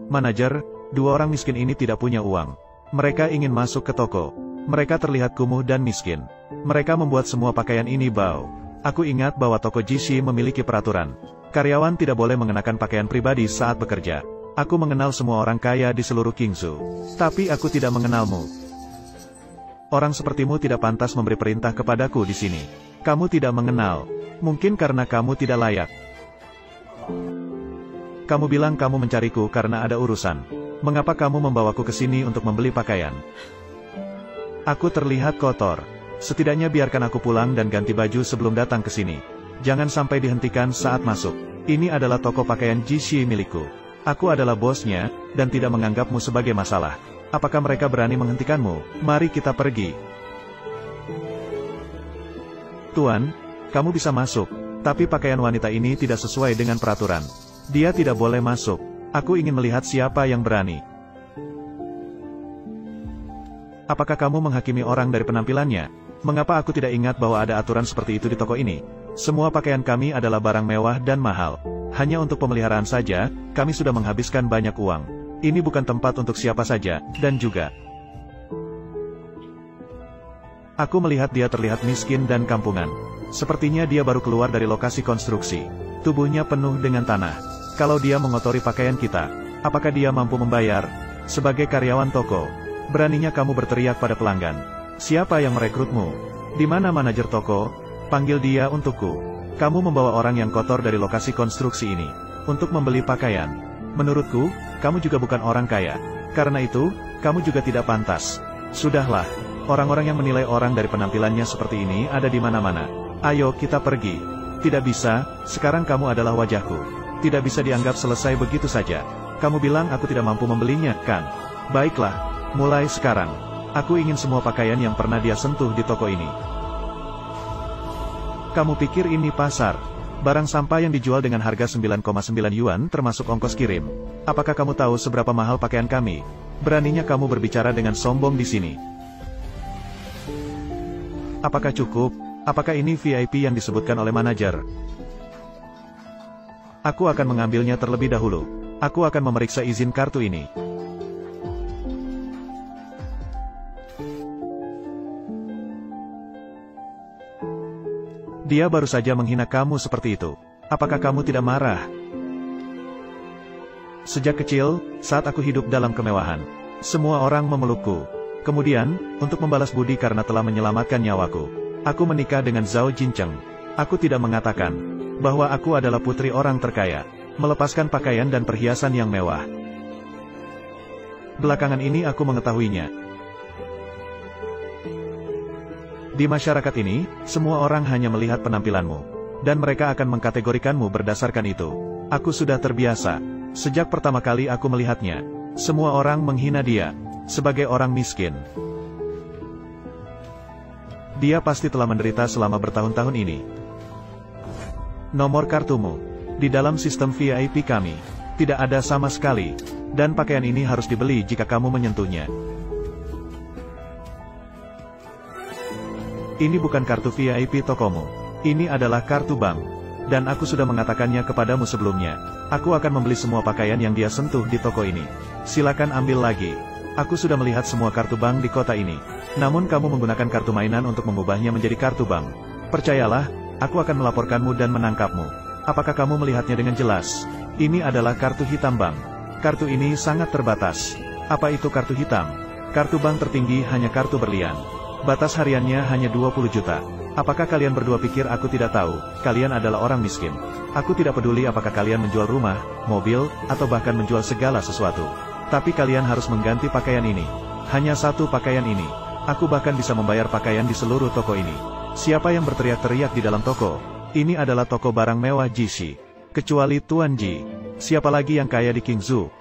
Manajer, dua orang miskin ini tidak punya uang. Mereka ingin masuk ke toko. Mereka terlihat kumuh dan miskin. Mereka membuat semua pakaian ini bau. Aku ingat bahwa toko Jishi memiliki peraturan. Karyawan tidak boleh mengenakan pakaian pribadi saat bekerja. Aku mengenal semua orang kaya di seluruh Qingzhou. Tapi aku tidak mengenalmu. Orang sepertimu tidak pantas memberi perintah kepadaku di sini. Kamu tidak mengenal. Mungkin karena kamu tidak layak. Kamu bilang kamu mencariku karena ada urusan. Mengapa kamu membawaku ke sini untuk membeli pakaian? Aku terlihat kotor. Setidaknya biarkan aku pulang dan ganti baju sebelum datang ke sini. Jangan sampai dihentikan saat masuk. Ini adalah toko pakaian Jishi milikku. Aku adalah bosnya, dan tidak menganggapmu sebagai masalah. Apakah mereka berani menghentikanmu? Mari kita pergi. Tuan, kamu bisa masuk. Tapi pakaian wanita ini tidak sesuai dengan peraturan. Dia tidak boleh masuk. Aku ingin melihat siapa yang berani. Apakah kamu menghakimi orang dari penampilannya? Mengapa aku tidak ingat bahwa ada aturan seperti itu di toko ini? Semua pakaian kami adalah barang mewah dan mahal. Hanya untuk pemeliharaan saja, kami sudah menghabiskan banyak uang. Ini bukan tempat untuk siapa saja, dan juga aku melihat dia terlihat miskin dan kampungan. Sepertinya dia baru keluar dari lokasi konstruksi. Tubuhnya penuh dengan tanah. Kalau dia mengotori pakaian kita, apakah dia mampu membayar? Sebagai karyawan toko, beraninya kamu berteriak pada pelanggan. Siapa yang merekrutmu? Di mana manajer toko? Panggil dia untukku. Kamu membawa orang yang kotor dari lokasi konstruksi ini untuk membeli pakaian. Menurutku, kamu juga bukan orang kaya. Karena itu, kamu juga tidak pantas. Sudahlah, orang-orang yang menilai orang dari penampilannya seperti ini ada di mana-mana. Ayo kita pergi. Tidak bisa, sekarang kamu adalah wajahku. Tidak bisa dianggap selesai begitu saja. Kamu bilang aku tidak mampu membelinya, kan? Baiklah, mulai sekarang. Aku ingin semua pakaian yang pernah dia sentuh di toko ini. Kamu pikir ini pasar? Barang sampah yang dijual dengan harga 9,9 yuan termasuk ongkos kirim. Apakah kamu tahu seberapa mahal pakaian kami? Beraninya kamu berbicara dengan sombong di sini. Apakah cukup? Apakah ini VIP yang disebutkan oleh manajer? Aku akan mengambilnya terlebih dahulu. Aku akan memeriksa izin kartu ini. Dia baru saja menghina kamu seperti itu. Apakah kamu tidak marah? Sejak kecil, saat aku hidup dalam kemewahan, semua orang memelukku. Kemudian, untuk membalas budi karena telah menyelamatkan nyawaku, aku menikah dengan Zhao Jincheng. Aku tidak mengatakan bahwa aku adalah putri orang terkaya, melepaskan pakaian dan perhiasan yang mewah. Belakangan ini aku mengetahuinya. Di masyarakat ini, semua orang hanya melihat penampilanmu, dan mereka akan mengkategorikanmu berdasarkan itu. Aku sudah terbiasa. Sejak pertama kali aku melihatnya, semua orang menghina dia sebagai orang miskin. Dia pasti telah menderita selama bertahun-tahun ini. Nomor kartumu. Di dalam sistem VIP kami, tidak ada sama sekali. Dan pakaian ini harus dibeli jika kamu menyentuhnya. Ini bukan kartu VIP tokomu. Ini adalah kartu bank. Dan aku sudah mengatakannya kepadamu sebelumnya. Aku akan membeli semua pakaian yang dia sentuh di toko ini. Silakan ambil lagi. Aku sudah melihat semua kartu bank di kota ini. Namun kamu menggunakan kartu mainan untuk mengubahnya menjadi kartu bank. Percayalah, aku akan melaporkanmu dan menangkapmu. Apakah kamu melihatnya dengan jelas? Ini adalah kartu hitam bank. Kartu ini sangat terbatas. Apa itu kartu hitam? Kartu bank tertinggi hanya kartu berlian. Batas hariannya hanya 20 juta. Apakah kalian berdua pikir aku tidak tahu? Kalian adalah orang miskin. Aku tidak peduli apakah kalian menjual rumah, mobil, atau bahkan menjual segala sesuatu. Tapi kalian harus mengganti pakaian ini. Hanya satu pakaian ini. Aku bahkan bisa membayar pakaian di seluruh toko ini. Siapa yang berteriak-teriak di dalam toko? Ini adalah toko barang mewah Jishi. Kecuali Tuan Ji. Siapa lagi yang kaya di Qingzhou?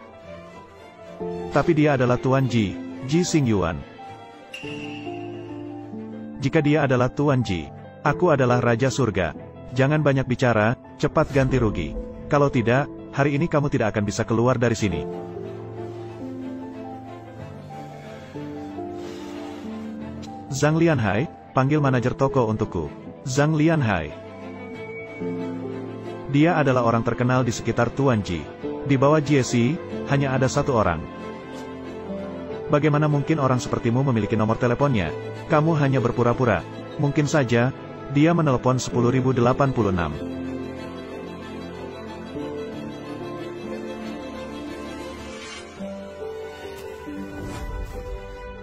Tapi dia adalah Tuan Ji, Ji Xingyuan. Jika dia adalah Tuan Ji, aku adalah Raja Surga. Jangan banyak bicara, cepat ganti rugi. Kalau tidak, hari ini kamu tidak akan bisa keluar dari sini. Zhang Lianhai, panggil manajer toko untukku. Zhang Lianhai. Dia adalah orang terkenal di sekitar Tuan Ji. Di bawah Jesse, hanya ada satu orang. Bagaimana mungkin orang sepertimu memiliki nomor teleponnya? Kamu hanya berpura-pura. Mungkin saja, dia menelepon 10.086.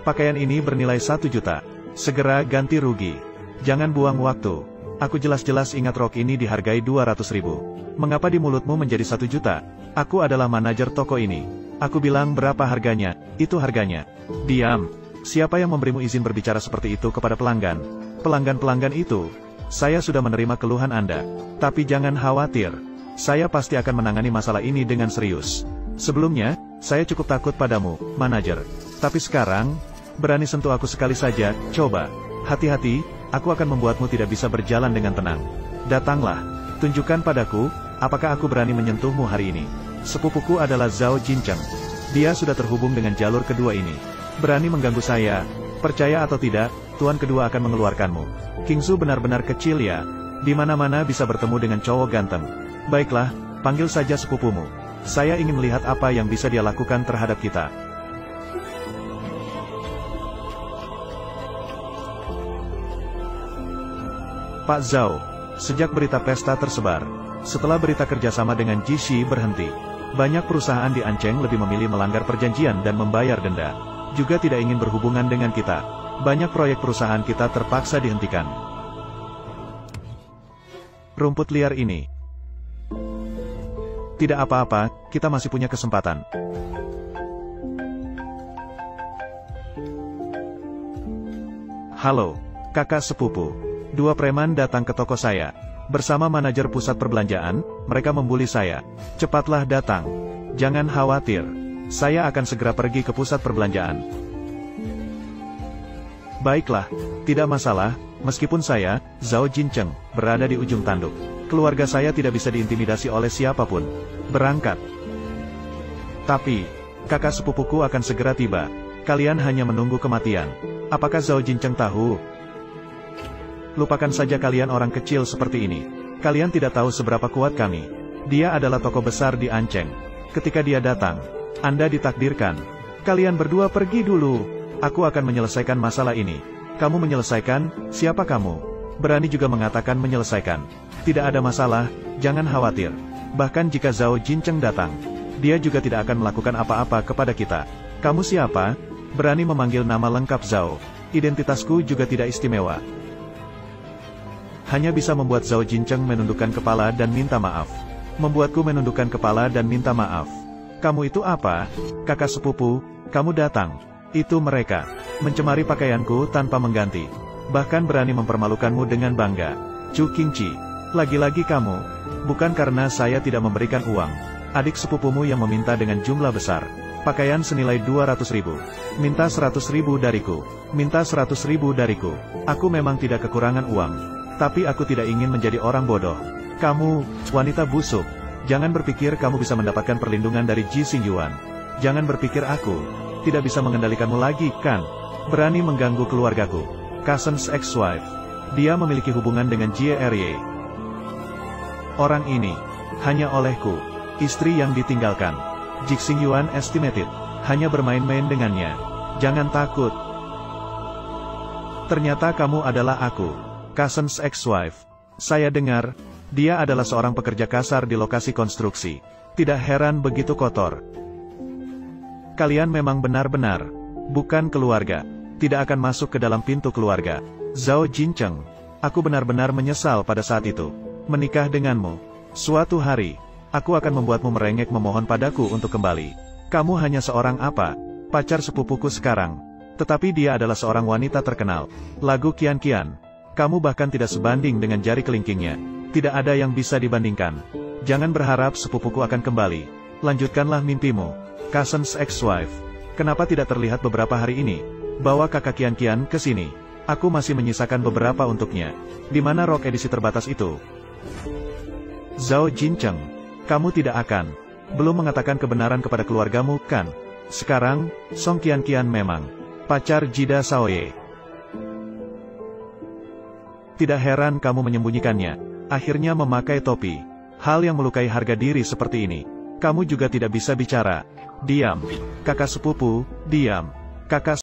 Pakaian ini bernilai 1 juta. Segera ganti rugi. Jangan buang waktu. Aku jelas-jelas ingat rok ini dihargai 200.000. Mengapa di mulutmu menjadi 1 juta? Aku adalah manajer toko ini. Aku bilang berapa harganya, itu harganya. Diam. Siapa yang memberimu izin berbicara seperti itu kepada pelanggan? Pelanggan-pelanggan itu. Saya sudah menerima keluhan Anda. Tapi jangan khawatir. Saya pasti akan menangani masalah ini dengan serius. Sebelumnya, saya cukup takut padamu, manajer. Tapi sekarang, berani sentuh aku sekali saja, coba. Hati-hati, aku akan membuatmu tidak bisa berjalan dengan tenang. Datanglah. Tunjukkan padaku, apakah aku berani menyentuhmu hari ini. Sepupuku adalah Zhao Jincheng. Dia sudah terhubung dengan jalur kedua ini. Berani mengganggu saya. Percaya atau tidak, tuan kedua akan mengeluarkanmu. Kingsu benar-benar kecil ya. Di mana-mana bisa bertemu dengan cowok ganteng. Baiklah, panggil saja sepupumu. Saya ingin melihat apa yang bisa dia lakukan terhadap kita. Pak Zhao, sejak berita pesta tersebar, setelah berita kerjasama dengan Jishi berhenti, banyak perusahaan di Ancheng lebih memilih melanggar perjanjian dan membayar denda. Juga tidak ingin berhubungan dengan kita. Banyak proyek perusahaan kita terpaksa dihentikan. Rumput liar ini. Tidak apa-apa, kita masih punya kesempatan. Halo, kakak sepupu. 2 preman datang ke toko saya. Bersama manajer pusat perbelanjaan, mereka membuli saya. Cepatlah datang. Jangan khawatir. Saya akan segera pergi ke pusat perbelanjaan. Baiklah, tidak masalah, meskipun saya, Zhao Jincheng, berada di ujung tanduk. Keluarga saya tidak bisa diintimidasi oleh siapapun. Berangkat. Tapi, kakak sepupuku akan segera tiba. Kalian hanya menunggu kematian. Apakah Zhao Jincheng tahu? Lupakan saja kalian orang kecil seperti ini. Kalian tidak tahu seberapa kuat kami. Dia adalah tokoh besar di Ancheng. Ketika dia datang, Anda ditakdirkan. Kalian berdua pergi dulu. Aku akan menyelesaikan masalah ini. Kamu menyelesaikan, siapa kamu? Berani juga mengatakan menyelesaikan. Tidak ada masalah, jangan khawatir. Bahkan jika Zhao Jincheng datang, dia juga tidak akan melakukan apa-apa kepada kita. Kamu siapa? Berani memanggil nama lengkap Zhao. Identitasku juga tidak istimewa. Hanya bisa membuat Zhao Jincheng menundukkan kepala dan minta maaf. Membuatku menundukkan kepala dan minta maaf. Kamu itu apa? Kakak sepupu, kamu datang. Itu mereka. Mencemari pakaianku tanpa mengganti. Bahkan berani mempermalukanmu dengan bangga. Chu Qingqi. Lagi-lagi kamu. Bukan karena saya tidak memberikan uang. Adik sepupumu yang meminta dengan jumlah besar. Pakaian senilai 200.000. Minta 100.000 dariku. Minta 100.000 dariku. Aku memang tidak kekurangan uang. Tapi aku tidak ingin menjadi orang bodoh. Kamu, wanita busuk. Jangan berpikir kamu bisa mendapatkan perlindungan dari Ji Xingyuan. Jangan berpikir aku tidak bisa mengendalikanmu lagi, kan? Berani mengganggu keluargaku. Cousin's ex-wife. Dia memiliki hubungan dengan Jie Erye. Orang ini, hanya olehku, istri yang ditinggalkan. Ji Xingyuan estimated, hanya bermain-main dengannya. Jangan takut. Ternyata kamu adalah aku. Cousin's ex-wife. Saya dengar, dia adalah seorang pekerja kasar di lokasi konstruksi. Tidak heran begitu kotor. Kalian memang benar-benar bukan keluarga. Tidak akan masuk ke dalam pintu keluarga. Zhao Jincheng. Aku benar-benar menyesal pada saat itu. Menikah denganmu. Suatu hari, aku akan membuatmu merengek memohon padaku untuk kembali. Kamu hanya seorang apa? Pacar sepupuku sekarang. Tetapi dia adalah seorang wanita terkenal. Lagu Kian-Kian. Kamu bahkan tidak sebanding dengan jari kelingkingnya. Tidak ada yang bisa dibandingkan. Jangan berharap sepupuku akan kembali. Lanjutkanlah mimpimu. Cousin's ex-wife. Kenapa tidak terlihat beberapa hari ini? Bawa kakak Kian-Kian ke sini. Aku masih menyisakan beberapa untuknya. Di mana rok edisi terbatas itu? Zhao Jincheng. Kamu tidak akan belum mengatakan kebenaran kepada keluargamu, kan? Sekarang, Song Qianqian memang pacar Jida Shaoye. Tidak heran kamu menyembunyikannya. Akhirnya memakai topi. Hal yang melukai harga diri seperti ini. Kamu juga tidak bisa bicara. Diam. Kakak sepupu, diam. Kakak